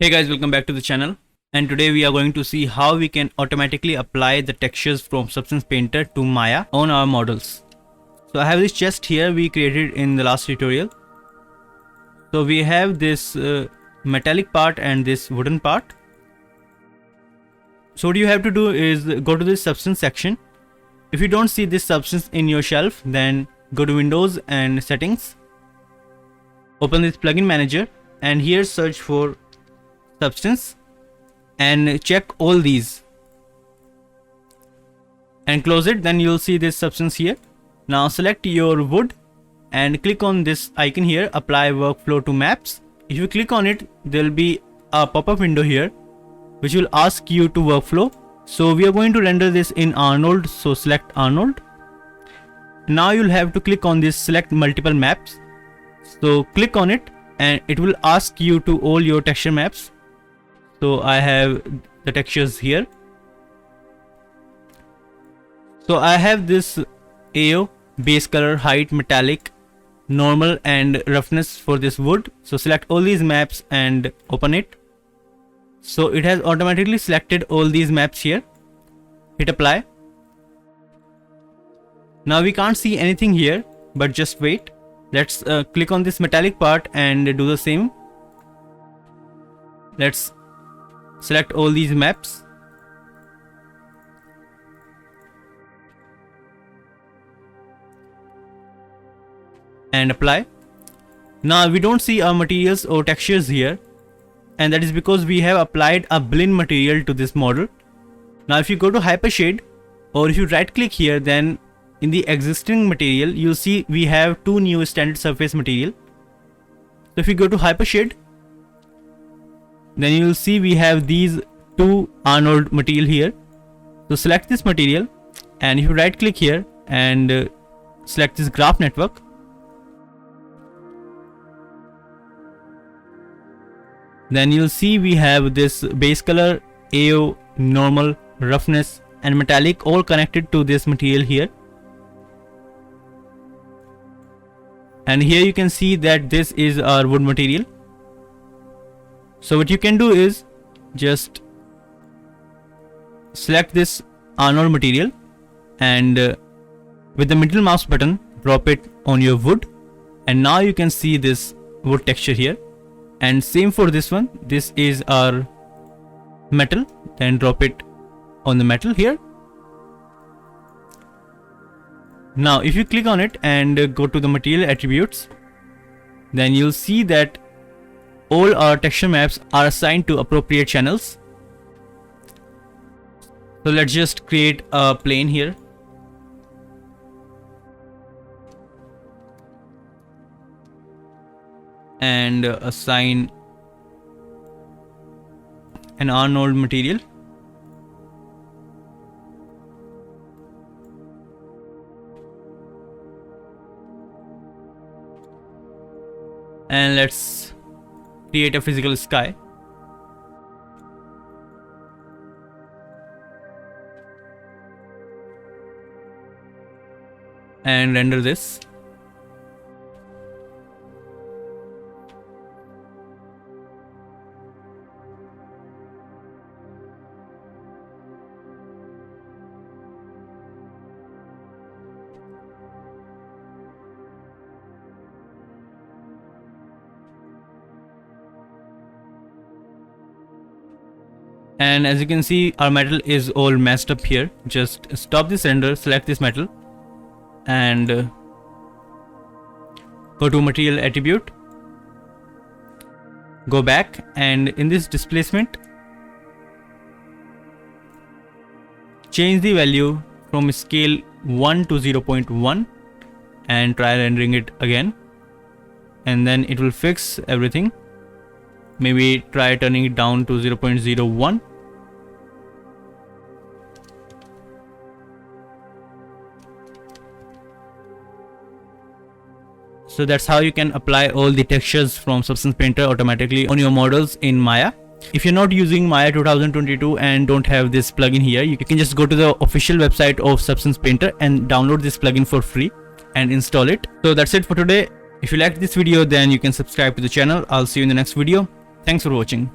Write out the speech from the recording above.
Hey guys, welcome back to the channel, and today we are going to see how we can automatically apply the textures from Substance Painter to Maya on our models. So I have this chest here we created in the last tutorial. So we have this metallic part and this wooden part. So what you have to do is go to this substance section. If you don't see this substance in your shelf, then go to Windows and Settings. Open this plugin manager and here search for substance and check all these and close it. Then you'll see this substance here. Now select your wood and click on this icon here, apply workflow to maps. If you click on it, there'll be a pop-up window here which will ask you to workflow. So we are going to render this in Arnold, so select Arnold. Now you'll have to click on this select multiple maps. So click on it and it will ask you to all your texture maps. So I have the textures here. So I have this AO, base color, height, metallic, normal and roughness for this wood. So select all these maps and open it. So it has automatically selected all these maps here. Hit apply. Now we can't see anything here, but just wait. Let's click on this metallic part and do the same. Let's select all these maps. And apply. Now we don't see our materials or textures here, and that is because we have applied a blend material to this model. Now if you go to Hypershade or if you right click here, then in the existing material you'll see we have two new standard surface material. So if you go to Hypershade, then you will see we have these two Arnold material here. So select this material and if you right click here and select this graph network, then you'll see we have this base color, AO, normal, roughness and metallic all connected to this material here. And here you can see that this is our wood material. So what you can do is just select this Arnold material and with the middle mouse button drop it on your wood, and now you can see this wood texture here. And same for this one, this is our metal, then drop it on the metal here. Now if you click on it and go to the material attributes, then you'll see that all our texture maps are assigned to appropriate channels. So let's just create a plane here. And assign an Arnold material. And let's create a physical sky. And render this. And as you can see, our metal is all messed up here. Just stop this render, select this metal and go to material attribute, go back and in this displacement change the value from scale 1 to 0.1 and try rendering it again, and then it will fix everything. Maybe try turning it down to 0.01. So that's how you can apply all the textures from Substance Painter automatically on your models in Maya. If you're not using Maya 2022 and don't have this plugin here, you can just go to the official website of Substance Painter and download this plugin for free and install it. So that's it for today. If you liked this video, then you can subscribe to the channel. I'll see you in the next video. Thanks for watching.